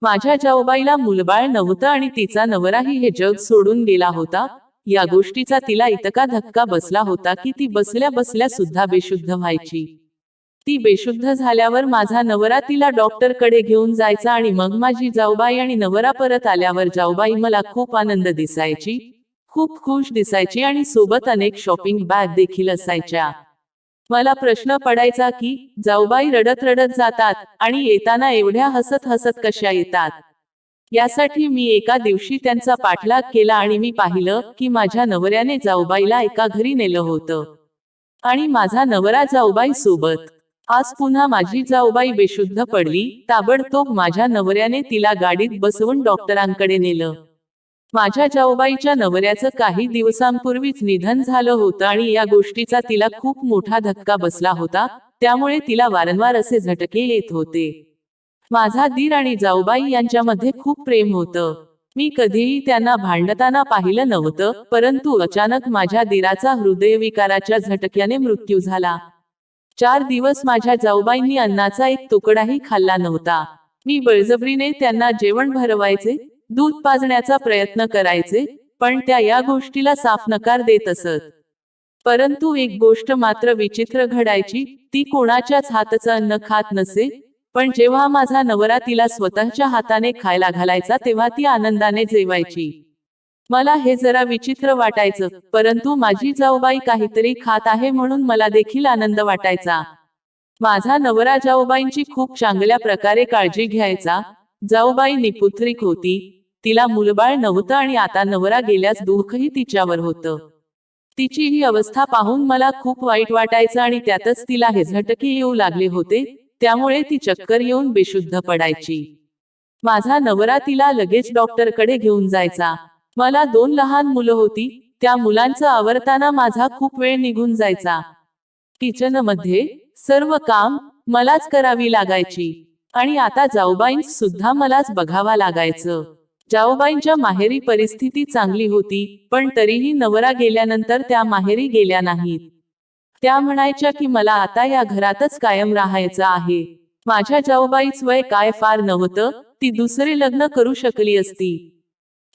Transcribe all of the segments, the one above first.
माझ्या जाऊबाईला मुलबाळ नव्हतं आणि तिचा नवराही हे जग सोडून गेला होता। या गोष्टीचा तिला इतका धक्का बसला होता की ती बसल्या बसल्या सुद्धा बेशुद्ध व्हायची। ती बेशुद्ध झाल्यावर माझा नवरा तिला डॉक्टरकडे घेऊन जायचा आणि मग माझी जाऊबाई आणि नवरा परत आल्यावर जाऊबाई मला खूप आनंद दिसायची, खूप खुश दिसायची आणि सोबत अनेक शॉपिंग बॅग देखील असायच्या। मला प्रश्न पडायचा की जाऊबाई रडत रडत जातात आणि येताना एवढ्या हसत हसत कशा येतात। यासाठी मी एका दिवशी त्यांचा पाठलाग केला आणि मी पाहिलं की माझ्या नवऱ्याने जाऊबाईला एका घरी नेलं होतं आणि माझा नवरा जाऊबाई सोबत। आज पुन्हा माझी जाऊबाई बेशुद्ध पडली, ताबडतोब माझ्या नवऱ्याने तिला गाडीत बसवून डॉक्टरांकडे नेलं। माझ्या जाऊबाईच्या नवऱ्याचं काही दिवसांपूर्वीच निधन झालं होतं आणि या गोष्टीचा तिला खूप मोठा धक्का बसला होता, त्यामुळे तिला वारंवार असे झटके येत होते। माझा दीर आणि जाऊबाई यांच्यामध्ये खूप प्रेम होतं। मी कधीही त्यांना भांडताना पाहिलं नव्हतं, परंतु अचानक माझ्या दीराचा हृदयविकाराच्या झटक्याने मृत्यू झाला। 4 दिवस माझ्या जाऊबाईंनी अन्नाचा एक तुकडाही खाल्ला नव्हता। मी बळजबरीने त्यांना जेवण भरवायचे, दूध पाजण्याचा प्रयत्न करायचे, पण त्या या गोष्टीला साफ नकार देत असत। परंतु एक गोष्ट मात्र विचित्र घडायची, ती कोणाच्याच हातचं अन्न खात नसे, पण जेव्हा माझा नवरा तिला स्वतःच्या हाताने खायला घालायचा तेव्हा ती आनंदाने जेवायची। मला हे जरा विचित्र वाटायचं, परंतु माझी जाऊबाई काहीतरी खात आहे म्हणून मला देखील आनंद वाटायचा। माझा नवरा जाऊबाईंची खूप चांगल्या प्रकारे काळजी घ्यायचा। जाऊबाई निपुत्रिक होती, तिला मुलबाळ नव्हतं आणि आता नवरा गेल्यास दुःखही तिच्यावर होतं। तिची ही अवस्था पाहून मला खूप वाईट वाटायचं आणि त्यातच तिला हे झटके येऊ लागले होते, त्यामुळे ती चक्कर येऊन बेशुद्ध पडायची। माझा नवरा तिला लगेच डॉक्टरकडे घेऊन जायचा। मला 2 लहान मुलं होती, त्या मुलांचं आवरताना माझा खूप वेळ निघून जायचा। किचनमध्ये सर्व काम मलाच करावी लागायची आणि आता जाऊबाईंस सुद्धा मलाच बघावा लागायचं। जाऊबाईंच्या माहेरी परिस्थिती चांगली होती, पण तरीही नवरा गेल्यानंतर त्या माहेरी गेल्या नाहीत। त्या म्हणायच्या की मला आता या घरातच कायम राहायचं आहे। माझ्या जाऊबाईच वय काय फार नव्हतं, ती दुसरे लग्न करू शकली असती,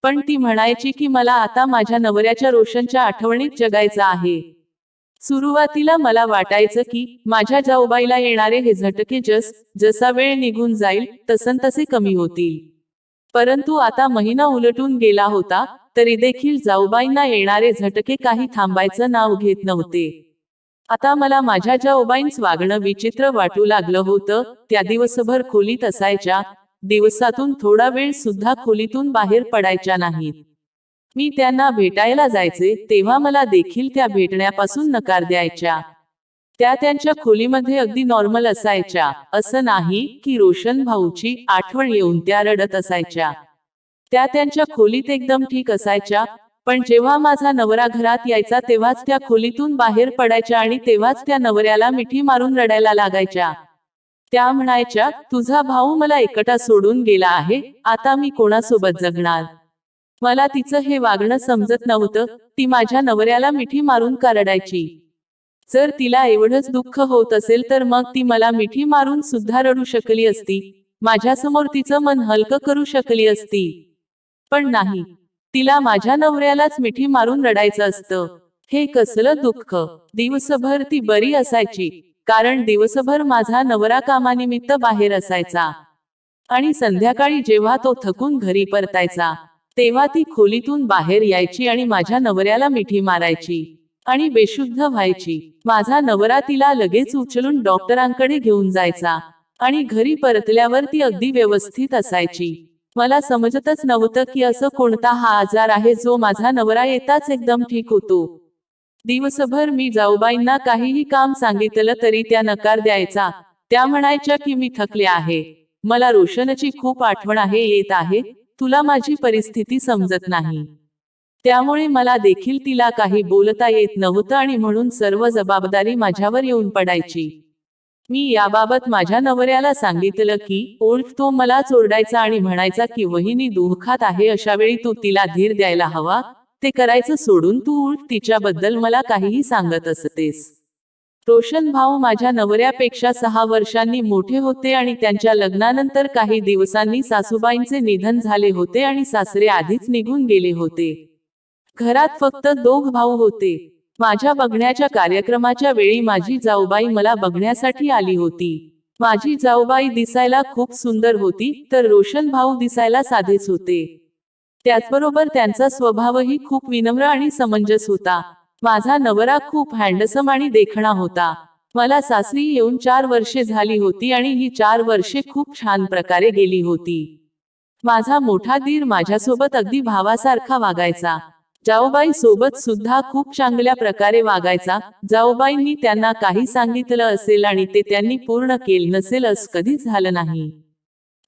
पण ती म्हणायची की मला आता माझ्या नवऱ्याच्या रोशनच्या आठवणीत जगायचं आहे। सुरुवातीला मला वाटायचं की माझ्या जाऊबाईला येणारे हे झटके जसा वेळ निघून जाईल तसंतसे कमी होतील, परंतु आता महिना उलटून गेला होता, तरी देखील जाऊबाईंना येणारे झटके काही थांबायचं नाव घेत नव्हते। आता मला माझ्या जाऊबाईंच वागणं विचित्र वाटू लागलं होतं। त्या दिवसभर खोलीत असायच्या, दिवसातून थोडा वेळ सुद्धा खोलीतून बाहेर पडायच्या नाहीत। मी त्यांना भेटायला जायचे तेव्हा मला देखील त्या भेटण्यापासून नकार द्यायच्या। त्या त्यांच्या खोलीमध्ये अगदी नॉर्मल असायच्या, असं नाही की रोशन भाऊची आठवण येऊन त्या रडत असायच्या। त्या त्यांच्या खोलीत एकदम ठीक असायच्या, पण जेव्हा माझा नवरा घरात यायचा तेव्हाच त्या खोलीतून बाहेर पडायच्या आणि तेव्हाच त्या नवऱ्याला मिठी मारून रडायला लागायच्या। त्या म्हणायच्या, तुझा भाऊ मला एकटा सोडून गेला आहे, आता मी कोणासोबत जगणार। मला तिचं हे वागणं समजत नव्हतं, ती माझ्या नवऱ्याला मिठी मारून का रडायची? जर तिला एवढंच दुःख होत असेल तर मग ती मला मिठी मारून सुद्धा रडू शकली असती, माझ्यासमोर तिचं मन हलकं करू शकली असती, पण नाही, तिला माझ्या नवऱ्यालाच मिठी मारून रडायचं असतं। हे कसलं दुःख। दिवसभर ती बरी असायची, कारण दिवसभर माझा नवरा कामानिमित्त बाहेर असायचा आणि संध्याकाळी जेव्हा तो थकून घरी परतायचा तेव्हा ती खोलीतून बाहेर यायची आणि माझ्या नवऱ्याला मिठी मारायची आणि बेशुद्ध व्हायची। माझा नवरा तिला लगेच उचलून डॉक्टरांकडे घेऊन जायचा आणि घरी परतल्यावर ती अगदी व्यवस्थित असायची। मला समजतच नव्हतं की असं कोणता हा आजार आहे जो माझा नवरा येताच एकदम ठीक होतो। दिवसभर मी जाऊबाईंना काहीही काम सांगितलं तरी त्या नकार द्यायचा। त्या म्हणायच्या की मी थकले आहे, मला रोशनची खूप आठवण येत आहे, तुला माझी परिस्थिती समजत नाही। त्यामुळे मला देखील तिला काही बोलता येत नव्हतं आणि म्हणून सर्व जबाबदारी माझ्यावर येऊन पडायची। मी याबाबत माझ्या नवऱ्याला सांगितलं की उलट तो मला ओरडायचा आणि म्हणायचा की वहिनी दुःखात आहे, अशावेळी तू तिला धीर द्यायला हवा, ते करायचं सोडून तू उलट तिच्याबद्दल मला काहीही सांगत असतेस। रोशन भाऊ माझ्या नवऱ्यापेक्षा 6 वर्षांनी मोठे होते आणि त्यांच्या लग्नानंतर काही दिवसांनी सासूबाईंचे निधन झाले होते आणि सासरे आधीच निघून गेले होते. घरात फक्त 2 भाऊ होते. माझ्या बघण्याच्या कार्यक्रमाच्या वेळी माझी जाऊबाई मला बघण्यासाठी आली होती. माझी जाऊबाई दिसायला खूप सुंदर होती, तर रोशन भाऊ दिसायला साधेच होते. त्याचबरोबर त्यांचा स्वभावही खूप विनम्र आणि समंजस होता. माझा नवरा खूप हँडसम आणि देखणा होता. मला सासरी येऊन 4 वर्षे झाली होती आणि ही 4 वर्षे खूप छान प्रकारे गेली होती. माझा मोठा दीर माझ्यासोबत अगदी भावासारखा वागायचा. जाऊबाई सोबत सुद्धा खूप चांगल्या प्रकारे वागायचा. जाऊबाईंनी त्यांना काही सांगितलं असेल आणि ते त्यांनी पूर्ण केलं नसेल असं कधीच झालं नाही.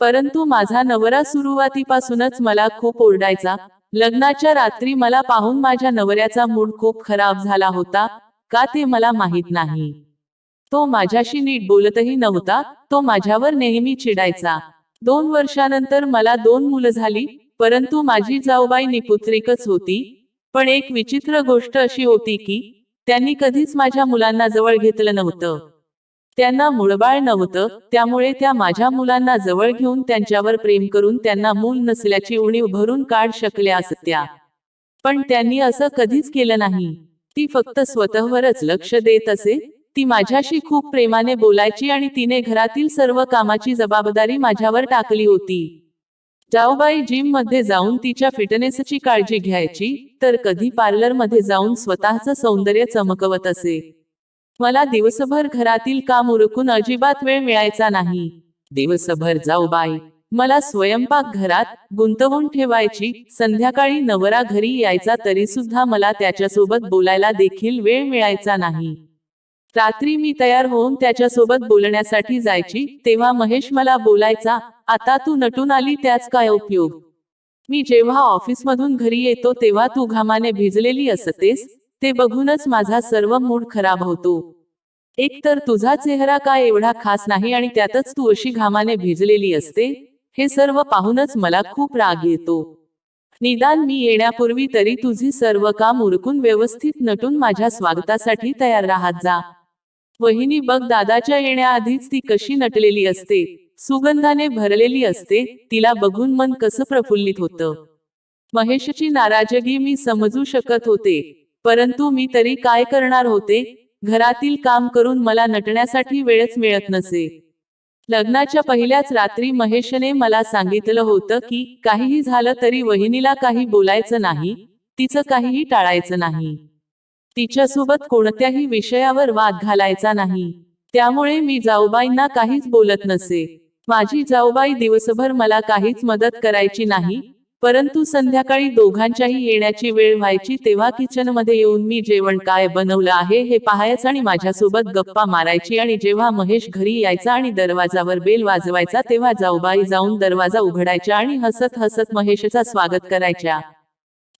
परंतु माझा नवरा सुरुवातीपासूनच मला खूप ओरडायचा. लग्नाच्या रात्री मला पाहून माझ्या नवऱ्याचा मूड खूप खराब झाला होता, का ते मला माहित नाही. तो माझ्याशी नीट बोलतही नव्हता, तो माझ्यावर नेहमी चिडायचा. 2 वर्षानंतर मला 2 मुलं झाली, परंतु माझी जाऊबाई निपुत्रिकच होती. पण एक विचित्र गोष्ट अशी होती की त्यांनी कधीच माझ्या मुलांना जवळ घेतलं नव्हतं. त्यांना मूळबाळ नव्हतं, त्यामुळे त्या माझ्या मुलांना जवळ घेऊन त्यांच्यावर प्रेम करून त्यांना मूल नसल्याची उणीव भरून काढ शकल्या असत्या. पण त्यांनी असं कधीच केलं नाही. ती फक्त स्वतःवरच लक्ष देत असे. ती माझ्याशी खूप प्रेमाने बोलायची आणि तिने घरातील सर्व कामाची जबाबदारी माझ्यावर टाकली होती. जाऊबाई जिम मध्ये जाऊन तिच्या फिटनेसची काळजी घ्यायची, तर कधी पार्लर मध्ये जाऊन स्वतःचं सौंदर्य चमकवत असे. मला दिवसभर घरातील काम उरकून अजिबात वेळ मिळायचा नाही. दिवसभर जाऊबाई मला स्वयंपाक घरात गुंतवून ठेवायची. संध्याकाळी नवरा घरी यायचा तरी सुद्धा मला त्याच्यासोबत बोलायला देखील वेळ मिळायचा नाही. रात्री मी तयार होऊन त्याच्यासोबत बोलण्यासाठी जायची, तेव्हा महेश मला बोलायचा, आता तू नटून आली त्याच काय उपयोग. मी जेव्हा ऑफिसमधून घरी येतो तेव्हा तू घामाने भिजलेली असतेस, ते बघूनच माझा सर्व मूड खराब होतो. एक तर तुझा चेहरा काय एवढा खास नाही आणि त्यातच तू अशी घामाने भिजलेली असते. हे सर्व पाहूनच मला खूप राग येतो. निदान मी येण्यापूर्वी तरी तुझी सर्व काम उरकून व्यवस्थित नटून माझ्या स्वागतासाठी तयार राहत जा. वहिनी बघ, दादाच्या येण्याआधीच ती कशी नटलेली असते, सुगंधाने भरलेली असते. तिला बघून मन कसं प्रफुल्लित होतं. महेशची नाराजगी मी समजू शकत होते, परंतु मी तरी काय करणार होते. घरातील काम करून मला नटण्यासाठी वेळच मिळत नसे. लग्नाच्या पहिल्याच रात्री महेशने मला सांगितलं होतं की काहीही झालं तरी वहिनीला काही बोलायचं नाही, तिचं काहीही टाळायचं नाही, तिच्यासोबत कोणत्याही विषयावर वाद घालायचा नाही. त्यामुळे मी जाऊबाईंना काहीच बोलत नसे. माझी जाऊबाई दिवसभर मला काहीच मदत करायची नाही, परंतु संध्याकाळी दोघांच्याही येण्याची वेळ व्हायची तेव्हा किचनमध्ये येऊन मी जेवण काय बनवलं आहे हे पाहायचं आणि माझ्यासोबत गप्पा मारायची. आणि जेव्हा महेश घरी यायचा आणि दरवाजावर बेल वाजवायचा तेव्हा जाऊबाई जाऊन दरवाजा उघडायच्या आणि हसत हसत महेशचा स्वागत करायच्या.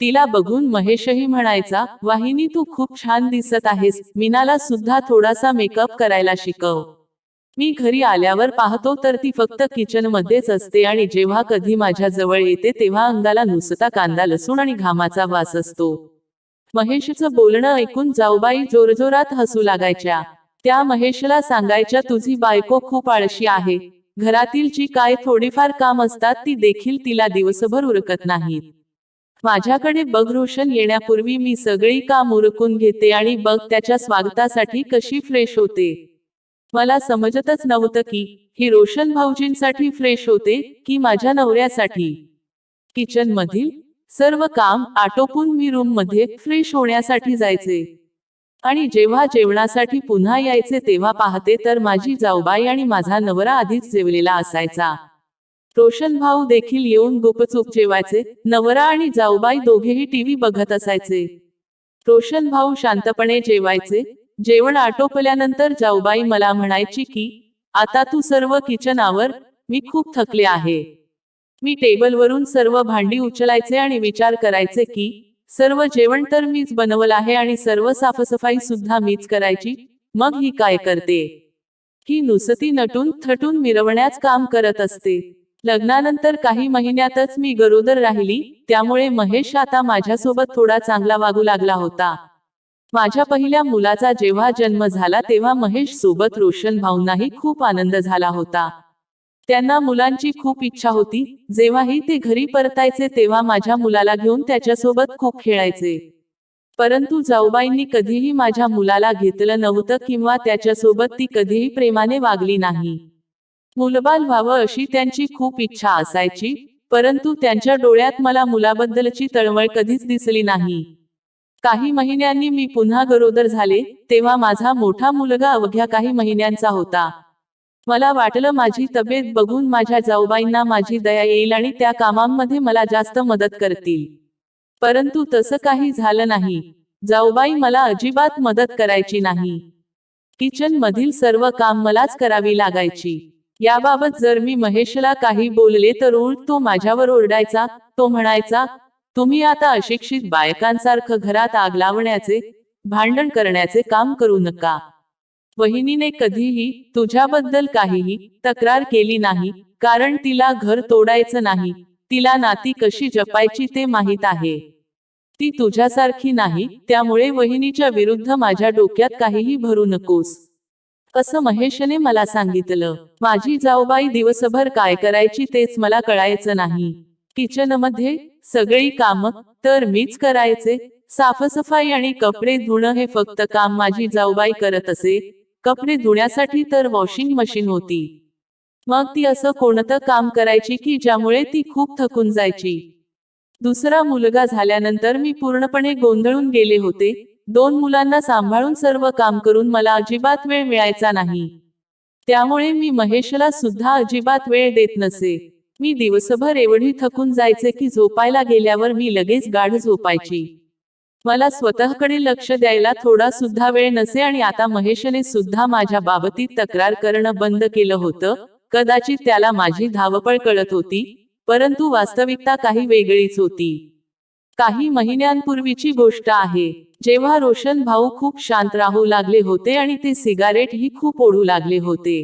तिला बघून महेशही म्हणायचा, वाहिनी तू खूप छान दिसत आहेस, मीनाला सुद्धा थोडासा मेकअप करायला शिकव. मी घरी आल्यावर पाहतो तर ती फक्त किचनमध्येच असते आणि जेव्हा कधी माझ्या जवळ येते तेव्हा अंगाला नुसता कांदा लसूण आणि घामाचा वास असतो. महेशचं बोलणं ऐकून जाऊबाई जोरजोरात हसू लागायच्या. त्या महेशला सांगायच्या, तुझी बायको खूप आळशी आहे, घरातील जी काय थोडीफार काम असतात ती देखील तिला दिवसभर उरकत नाहीत. माझ्याकडे बघ, रोशन येण्यापूर्वी मी सगळी काम उरकून घेते आणि बघ त्याच्या स्वागतासाठी कशी फ्रेश होते. मला समजतच नव्हतं की ही रोशन भाऊजींसाठी फ्रेश होते की माझ्या नवऱ्यासाठी. किचन मधील सर्व काम आटोपून मी रूम मध्ये फ्रेश होण्यासाठी जायचे आणि जेव्हा जेवणासाठी पुन्हा यायचे तेव्हा पाहते तर माझी जाऊबाई आणि माझा नवरा आधीच जेवलेला असायचा. रोशन भाऊ देखील येऊन गुपचूप जेवायचे. नवरा आणि जाऊबाई दोघेही टीव्ही बघत असायचे. रोशन भाऊ शांतपणे जेवायचे. जेवण आटोपल्यानंतर जाऊबाई मला म्हणायची की आता तू सर्व किचन आवर, मी खूप थकले आहे. मी टेबलवरून सर्व भांडी उचलायचे आणि विचार करायचे की सर्व जेवण तर मीच बनवलं आहे आणि सर्व साफसफाई सुद्धा मीच करायची, मग ही काय करते. ही नुसती नटून थटून मिरवण्याच काम करत असते. लग्नानंतर काही महिन्यातच मी गरोदर राहिली, त्यामुळे महेश आता माझ्यासोबत थोडा चांगला वागू लागला होता. माझ्या पहिल्या मुलाचा जेव्हा जन्म झाला तेव्हा महेश सोबत रोशन भाऊंनाही खूप आनंद झाला होता. त्यांना मुलांची खूप इच्छा होती. जेव्हाही ते घरी परतायचे तेव्हा माझ्या मुलाला घेऊन त्याच्यासोबत खूप खेळायचे. परंतु जाऊबाईंनी कधीही माझ्या मुलाला घेतलं नव्हतं किंवा त्याच्यासोबत ती कधीही प्रेमाने वागली नाही. मुलबाळ व्हावं अशी त्यांची खूप इच्छा असायची, परंतु त्यांच्या डोळ्यात मला मुलाबद्दलची तळमळ कधीच दिसली नाही. काही महिन्यांनी मी पुन्हा गरोदर झाले, तेव्हा माझा मोठा मुलगा अवघ्या काही महिन्यांचा होता. मला वाटलं माझी तब्येत बघून माझ्या जाऊबाईंना माझी दया येईल आणि त्या कामांमध्ये मला जास्त मदत करतील. परंतु तसं काही झालं नाही. जाऊबाई मला अजिबात मदत करायची नाही. किचन मधील सर्व काम मलाच करावी लागायची. याबाबत जर मी महेशला काही बोलले तर उलट तो माझ्यावर ओरडायचा. तो म्हणायचा, तुम्ही आता अशिक्षित बायकांसारखं घरात आग लावण्याचे, भांडण करण्याचे काम करू नका. वहिनीने कधीही तुझ्याबद्दल काहीही तक्रार केली नाही, कारण तिला घर तोडायचं नाही. तिला नाती कशी जपायची ते माहीत आहे. ती तुझ्यासारखी नाही, त्यामुळे वहिनीच्या विरुद्ध माझ्या डोक्यात काहीही भरू नकोस, असं महेशने मला सांगितलं. माझी जाऊबाई दिवसभर काय करायची तेच मला कळायचं नाही. किचनमध्ये सगळी कामं तर मीच करायचे. साफसफाई आणि कपडे धुणं हे फक्त काम माझी जाऊबाई करत असे. कपडे धुण्यासाठी तर वॉशिंग मशीन होती. मग ती असं कोणतं काम करायची की ज्यामुळे ती खूप थकून जायची. दुसरा मुलगा झाल्यानंतर मी पूर्णपणे गोंधळून गेले होते. 2 मुलांना सांभाळून सर्व काम करून मला अजिबात वेळ मिळायचा नाही. त्यामुळे मी महेशला सुद्धा अजिबात वेळ देत नसे. मी दिवसभर एवढी थकून जायचे की झोपायला गेल्यावर मी लगेच गाढ झोपायची. मला स्वतःकडे लक्ष द्यायला थोडा सुद्धा वेळ नसे आणि आता महेशने सुद्धा माझ्या बाबतीत तक्रार करणं बंद केलं होतं. कदाचित त्याला माझी धावपळ कळत होती, परंतु वास्तविकता काही वेगळीच होती. काही महिन्यांपूर्वीची गोष्ट आहे, जेव्हा रोशन भाऊ खूप शांत राहू लागले होते आणि ते सिगारेट ही खूप ओढू लागले होते.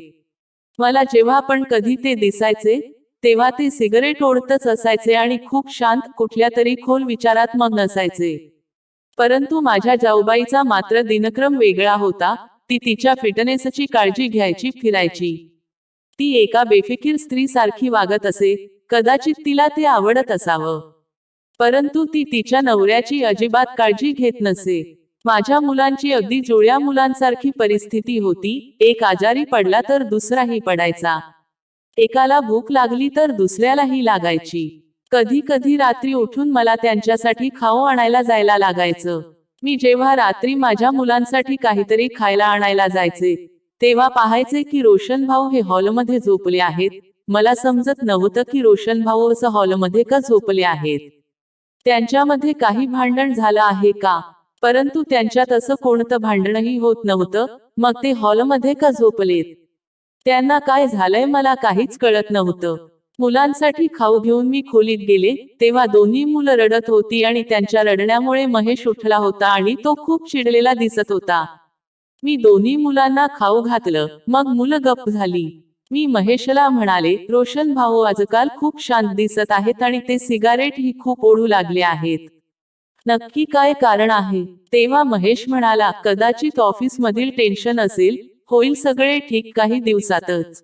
मला जेव्हा पण कधी ते दिसायचे, तेव्हा ते सिगारेट ओढतच असायचे आणि खूप शांत, कुठल्या तरी खोल विचारात मग्न असायचे. परंतु माझ्या जाऊबाईचा मात्र दिनक्रम वेगळा होता. ती तिच्या फिटनेसची काळजी घ्यायची, फिरायची. ती एका बेफिकीर स्त्रीसारखी वागत असे. कदाचित तिला ते आवडत असावं, परंतु ती तिच्या नवऱ्याची अजिबात काळजी घेत नसे. माझ्या मुलांची अगदी जुळ्या मुलांसारखी परिस्थिती होती. एक आजारी पडला तर दुसराही पडायचा. एकाला भूक लागली तर दुसऱ्यालाही लागायची. कधी कधी रात्री उठून मला त्यांच्यासाठी खाऊ आणायला जायला लागायचं. मी जेव्हा रात्री माझ्या मुलांसाठी काहीतरी खायला आणायला जायचे, तेव्हा पाहायचे की रोशन भाऊ हे हॉलमध्ये झोपले आहेत. मला समजत नव्हतं की रोशन भाऊ असं हॉलमध्ये का झोपले आहेत. त्यांच्यामध्ये काही भांडण झालं आहे का? परंतु त्यांच्यात असं कोणतं भांडणही होत नव्हतं. मग ते हॉलमध्ये का झोपलेत? त्यांना काय झालंय मला काहीच कळत नव्हतं. मुलांसाठी खाऊ घेऊन मी खोलीत गेले, तेव्हा दोन्ही मुलं रडत होती आणि त्यांच्या रडण्यामुळे महेश उठला होता आणि तो खूप चिडलेला दिसत होता. मी दोन्ही मुलांना खाऊ घातलं, मग मुलं गप्प झाली. मी महेशला म्हणाले, रोशन भाऊ आजकाल खूप शांत दिसत आहेत आणि ते सिगारेट ही खूप ओढू लागले आहेत. नक्की काय कारण आहे? तेव्हा महेश म्हणाला, कदाचित ऑफिस मधील टेन्शन असेल, होईल सगळे ठीक काही दिवसातच,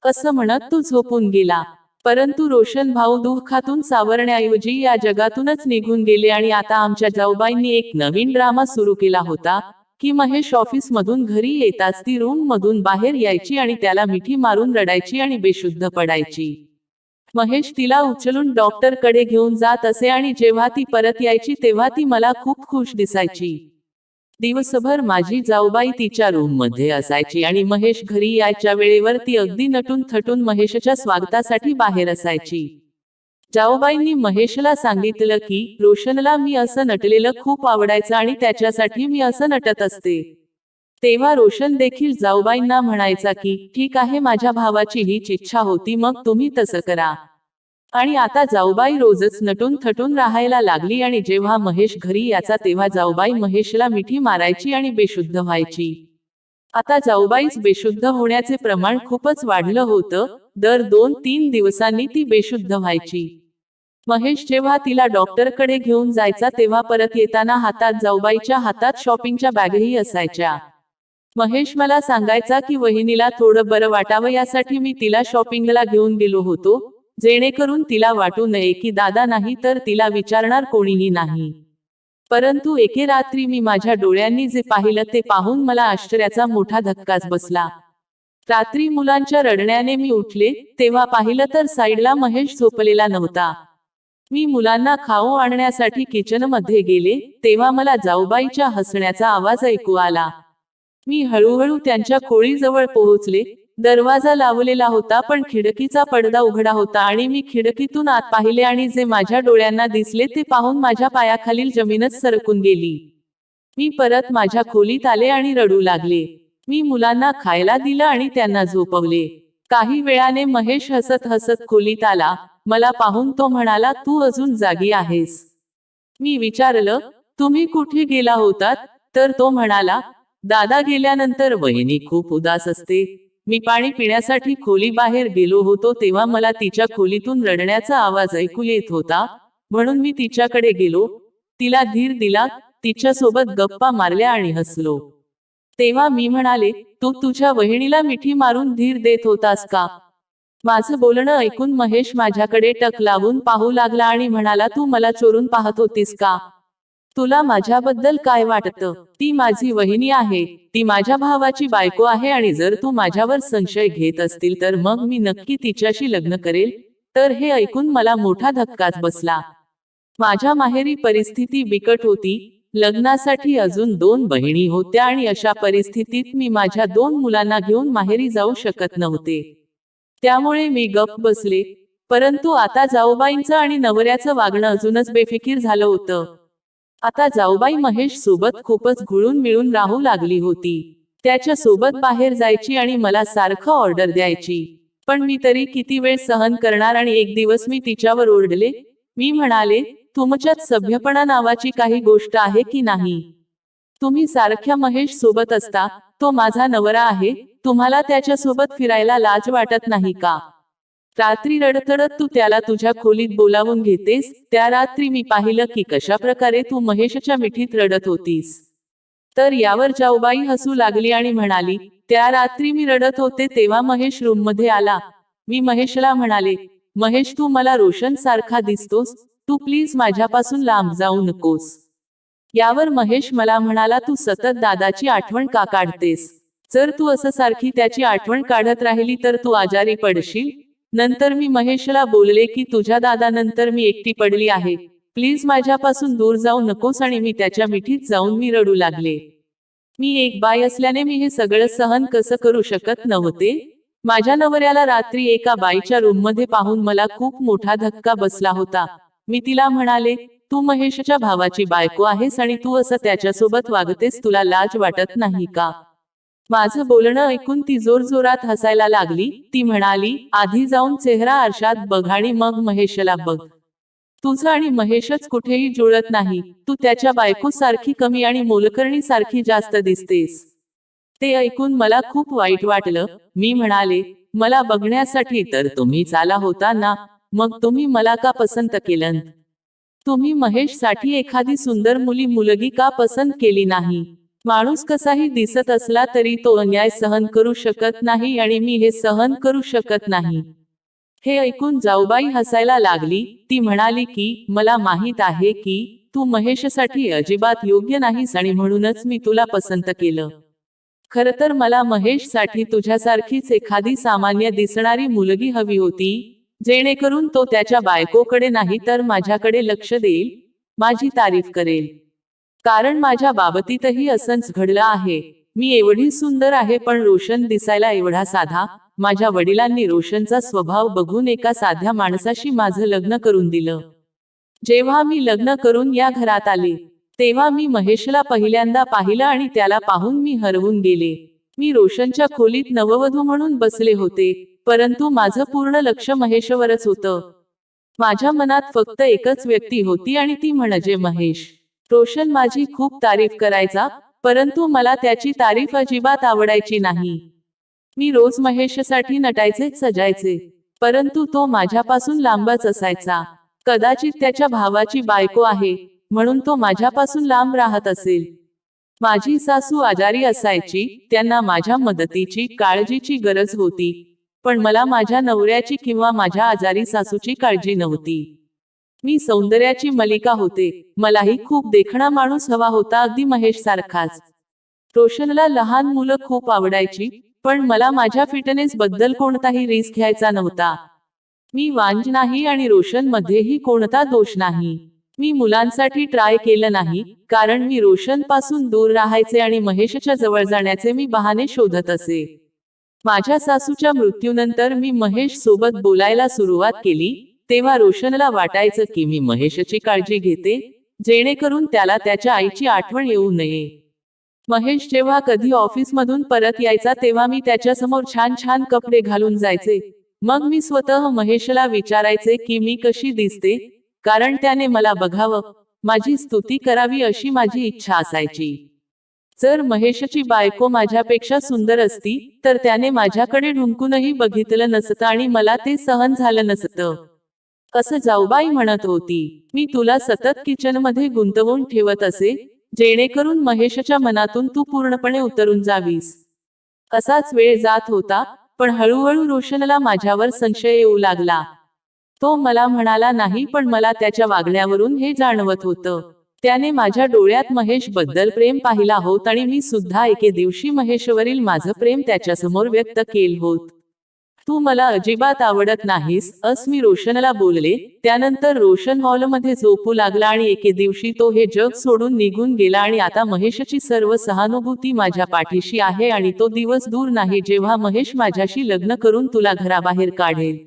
असं म्हणत तो झोपून गेला. परंतु रोशन भाऊ दुःखातून सावरण्याऐवजी या जगातूनच निघून गेले आणि आता आमच्या जाऊबाईंनी एक नवीन ड्रामा सुरू केला होता की महेश ऑफिस मधून घरी येताच ती रूम मधून बाहेर यायची आणि त्याला मिठी मारून रडायची आणि बेशुद्ध पडायची. महेश तिला उचलून डॉक्टर कडे घेऊन जात असे आणि जेव्हा ती परत यायची तेव्हा ती मला खूप खुश दिसायची. दिवसभर माझी जाऊबाई तिच्या रूम मध्ये असायची आणि महेश घरी यायच्या वेळेवर ती अगदी नटून थटून महेशच्या स्वागतासाठी बाहेर असायची. जाऊबाईंनी महेशला सांगितलं की रोशनला मी असं नटलेलं खूप आवडायचं आणि त्याच्यासाठी मी असं नटत असते. तेव्हा रोशन देखील जाऊबाईंना म्हणायचा की ठीक आहे, माझ्या भावाची हीच इच्छा होती, मग तुम्ही तसं करा. आणि आता जाऊबाई रोजच नटून थटून राहायला लागली आणि जेव्हा महेश घरी यायचा तेव्हा जाऊबाई महेशला मिठी मारायची आणि बेशुद्ध व्हायची. आता जाऊबाईच बेशुद्ध होण्याचे प्रमाण खूपच वाढलं होतं. दर 2-3 दिवसांनी ती बेशुद्ध व्हायची. महेश जेव्हा तिला डॉक्टरकडे घेऊन जायचा तेव्हा परत येताना हातात जाऊबाईच्या हातात शॉपिंगच्या बॅगही असायच्या. महेश मला सांगायचा की वहिनीला थोडं बरं वाटावं यासाठी मी तिला शॉपिंगला घेऊन गेलो होतो, जेणेकरून तिला वाटू नये की दादा नाही तर तिला विचारणार कोणीही नाही. परंतु एके रात्री मी माझ्या डोळ्यांनी जे पाहिलं ते पाहून मला आश्चर्याचा मोठा धक्काच बसला. रात्री मुलांच्या रडण्याने मी उठले, तेव्हा पाहिलं तर साईडला महेश झोपलेला नव्हता. मी मुलांना खाऊ आणण्यासाठी किचनमध्ये गेले, तेव्हा मला जाऊबाईच्या हसण्याचा आवाज ऐकू आला. मी हळूहळू त्यांच्या खोळीजवळ पोहोचले. दरवाजा लावलेला होता पण खिडकीचा पडदा उघडा होता आणि मी खिडकीतून आत पाहिले आणि जे माझ्या डोळ्यांना दिसले ते पाहून माझ्या पायाखालील जमीनच सरकून गेली. मी परत माझ्या खोलीत आले आणि रडू लागले. मी मुलांना खायला दिलं आणि त्यांना झोपवले. काही वेळाने महेश हसत हसत खोलीत आला. मला पाहून तो म्हणाला, तू अजून जागी आहेस? मी विचारलं, तुम्ही कुठे गेला होतात? तर तो म्हणाला, दादा गेल्यानंतर वहिनी खूप उदास असते. मी पाणी पिण्यासाठी खोली बाहेर गेलो होतो तेव्हा मला तिच्या खोलीतून रडण्याचा आवाज ऐकू येत होता, म्हणून मी तिच्याकडे गेलो, तिला धीर दिला, तिच्यासोबत गप्पा मारल्या आणि हसलो. तेव्हा मी म्हणाले, तू तुझ्या वहिनीला मिठी मारून धीर देत होतास का? माझं बोलणं ऐकून महेश माझ्याकडे टक लावून पाहू लागला आणि म्हणाला, तू मला चोरून पाहत होतीस का? तुला माझ्याबद्दल काय वाटतं? ती माझी वहिनी आहे, ती माझ्या भावाची बायको आहे आणि जर तू माझ्यावर संशय घेत असतील तर मग मी नक्की तिच्याशी लग्न करेल. तर हे ऐकून मला मोठा धक्काच बसला. माझ्या माहेरी परिस्थिती बिकट होती. लग्नासाठी अजून 2 बहिणी होत्या आणि अशा परिस्थितीत मी माझ्या 2 मुलांना घेऊन माहेरी जाऊ शकत नव्हते. त्यामुळे मी गप्प बसले. परंतु आता जाऊबाईंचं आणि नवऱ्याचं वागणं अजूनच बेफिकीर झालं होतं. आता जाऊबाई महेश सोबत खूपच घुळून मिळून राहू लागली होती. त्याच्या सोबत बाहेर जायची आणि मला सारखं ऑर्डर द्यायची. पण मी तरी किती वेळ सहन करणार आणि एक दिवस मी तिच्यावर ओरडले. मी म्हणाले, तुमच्यात सभ्यपणा नावाची काही गोष्ट आहे की नाही? तुम्ही सारख्या महेश सोबत असता, तो माझा नवरा आहे, तुम्हाला त्याच्या सोबत फिरायला लाज वाटत नाही का? रात्री रडतडत तू त्याला तुझ्या खोलीत बोलावून घेतेस. त्या रात्री मी पाहिलं की कशा प्रकारे तू महेशच्या मिठीत रडत होतीस. तर यावर जाऊबाई हसू लागली आणि म्हणाली, त्या रात्री मी रडत होते तेव्हा महेश रूममध्ये आला. मी महेशला म्हणाले, महेश तू मला रोशन सारखा दिसतोस, तू प्लीज माझ्यापासून लांब जाऊ नकोस. यावर महेश मला म्हणाला, तू सतत दादाची आठवण का काढतेस? जर तू असं सारखी त्याची आठवण काढत राहिली तर तू आजारी पडशील. नंतर मी महेशला बोलले की तुझ्या दादानंतर मी एकटी पडली आहे, प्लीज माझ्यापासून दूर जाऊ नकोस आणि मी त्याच्या मिठीत जाऊन मी रडू लागले. मी एक बाई असल्याने मी हे सगळं सहन कसं करू शकत नव्हते. माझ्या नवऱ्याला रात्री एका बाईच्या रूममध्ये पाहून मला खूप मोठा धक्का बसला होता. मी तिला म्हणाले, तू महेशच्या भावाची बायको आहेस आणि तू असं त्याच्यासोबत वागतेस, तुला लाज वाटत नाही का? माझं बोलणं ऐकून ती जोरजोरात हसायला लागली. ती म्हणाली, आधी जाऊन चेहरा आरशात बघ आणि मग महेशला बघ. तुझं आणि महेशच कुठेही जुळत नाही. तू त्याच्या बायको सारखी कमी आणि मोलकरणी सारखी जास्त दिसतेस. ते ऐकून मला खूप वाईट वाटलं. मी म्हणाले, मला बघण्यासाठी तर तुम्हीच आला होता ना, मग तुम्ही मला का पसंत केलं? तुम्ही महेशसाठी एखादी सुंदर मुलगी का पसंत केली नाही? माणूस कसाही दिसत असला तरी तो अन्याय सहन करू शकत नाही आणि मी हे सहन करू शकत नाही. हे ऐकून जाऊबाई हसायला लागली. ती म्हणाली की मला माहित आहे की तू महेशसाठी अजिबात योग्य नाहीस आणि म्हणूनच मी तुला पसंत केलं. खरं तर मला महेशसाठी तुझ्यासारखीच एखादी सामान्य दिसणारी मुलगी हवी होती, जेणेकरून तो त्याच्या बायकोकडे नाही तर माझ्याकडे लक्ष देईल, माझी तारीफ करेल. कारण माझ्या बाबतीतही असंच घडलं आहे. मी एवढी सुंदर आहे पण रोशन दिसायला एवढा साधा. माझ्या वडिलांनी रोशनचा स्वभाव बघून एका साध्या माणसाशी माझं लग्न करून दिलं. जेव्हा मी लग्न करून या घरात आले तेव्हा मी महेशला पहिल्यांदा पाहिलं आणि त्याला पाहून मी हरवून गेले. मी रोशनच्या खोलीत नववधू म्हणून बसले होते, परंतु माझं पूर्ण लक्ष महेशवरच होतं. माझ्या मनात फक्त एकच व्यक्ती होती आणि ती म्हणजे महेश. रोशन माझी खूप तारीफ करायचा, परंतु मला त्याची तारीफ अजिबात आवडायची नाही. मी रोज महेशसाठी नटायचे, सजायचे, परंतु तो माझ्यापासून लांबच असायचा. कदाचित त्याच्या भावाची बायको आहे म्हणून तो माझ्यापासून लांब राहत असेल. माझी सासू आजारी असायची, त्यांना माझ्या मदतीची काळजीची गरज होती, पण मला माझ्या नवऱ्याची किंवा माझ्या आजारी सासूची काळजी नव्हती. मी सौंदर्याची मलिका होते. मलाही खूप देखणा माणूस हवा होता, अगदी महेश सारखाच. रोशनला लहान मुलं खूप आवडायची, पण मला माझ्या फिटनेस बद्दल कोणताही रिस्क घ्यायचा नव्हता. मी वांज नाही आणि रोशन मध्येही कोणता दोष नाही. मी मुलांसाठी ट्राय केलं नाही, कारण मी रोशन पासून दूर राहायचे आणि महेशच्या जवळ जाण्याचे मी बहाणे शोधत असे. माझ्या सासूच्या मृत्यूनंतर मी महेश सोबत बोलायला सुरुवात केली, तेव्हा रोशनला वाटायचं की मी महेशची काळजी घेते, जेणेकरून त्याला त्याच्या आईची आठवण येऊ नये. महेश जेव्हा कधी ऑफिसमधून परत यायचा तेव्हा मी त्याच्यासमोर छान छान कपडे घालून जायचे. मग मी स्वतः महेशला विचारायचे की मी कशी दिसते, कारण त्याने मला बघावं, माझी स्तुती करावी अशी माझी इच्छा असायची. जर महेशची बायको माझ्यापेक्षा सुंदर असती तर त्याने माझ्याकडे ढुंकूनही बघितलं नसतं आणि मला ते सहन झालं नसतं. असं जाऊबाई म्हणत होती. मी तुला सतत किचनमध्ये गुंतवून ठेवत असे, जेणेकरून महेशच्या मनातून तू पूर्णपणे उतरून जावीस. असाच वेळ जात होता, पण हळूहळू रोशनला माझ्यावर संशय येऊ लागला. तो मला म्हणाला नाही, पण मला त्याच्या वागण्यावरून हे जाणवत होतं. त्याने माझ्या डोळ्यात महेश बद्दल प्रेम पाहिला होत आणि मी सुद्धा एके दिवशी महेशवरील माझं प्रेम त्याच्यासमोर व्यक्त केलं होत. तू मला अजिबात आवडत नाहीस, असं मी रोशनला बोलले. त्यानंतर रोशन हॉलमध्ये झोपू लागला आणि एके दिवशी तो हे जग सोडून निघून गेला आणि आता महेशची सर्व सहानुभूती माझ्या पाठीशी आहे आणि तो दिवस दूर नाही जेव्हा महेश माझ्याशी लग्न करून तुला घराबाहेर काढेल.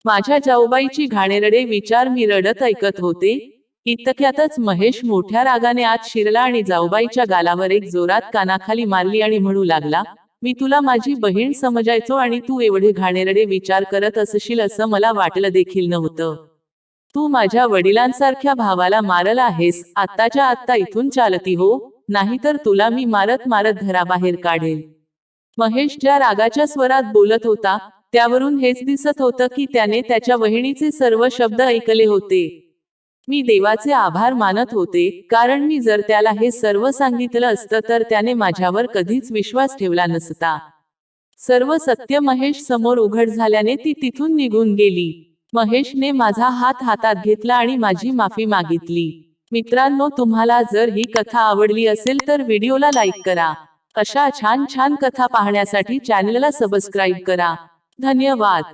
माझ्या जाऊबाईची घाणेरडे विचार मी रडत ऐकत होते. इतक्यातच महेश मोठ्या रागाने आत शिरला आणि जाऊबाईच्या गालावर एक जोरात कानाखाली मारली आणि म्हणू लागला, मी तुला माझी बहीण समजायचो आणि तू एवढे घाणेरडे विचार करत असशील असं मला वाटलं देखील नव्हतं. तू माझ्या वडिलांसारख्या भावाला मारलं आहेस. आत्ताच्या आत्ता इथून चालती हो, नाहीतर तुला मी मारत मारत घराबाहेर काढेल. महेश ज्या रागाच्या स्वरात बोलत होता, त्यावरून हेच दिसत होतं की त्याने त्याच्या वहिनीचे सर्व शब्द ऐकले होते. मी देवाचे आभार मानत होते, कारण मी जर त्याला हे सर्व सांगितलं असतं तर त्याने माझ्यावर कधीच विश्वास ठेवला नसता. सर्व सत्य महेश समोर उघड झाल्याने ती तिथून निघून गेली. महेशने माझा हात हातात घेतला आणि माझी माफी मागितली. मित्रांनो, तुम्हाला जर ही कथा आवडली असेल तर व्हिडिओला लाईक करा. अशा छान छान कथा पाहण्यासाठी चॅनलला सबस्क्राईब करा. धन्यवाद.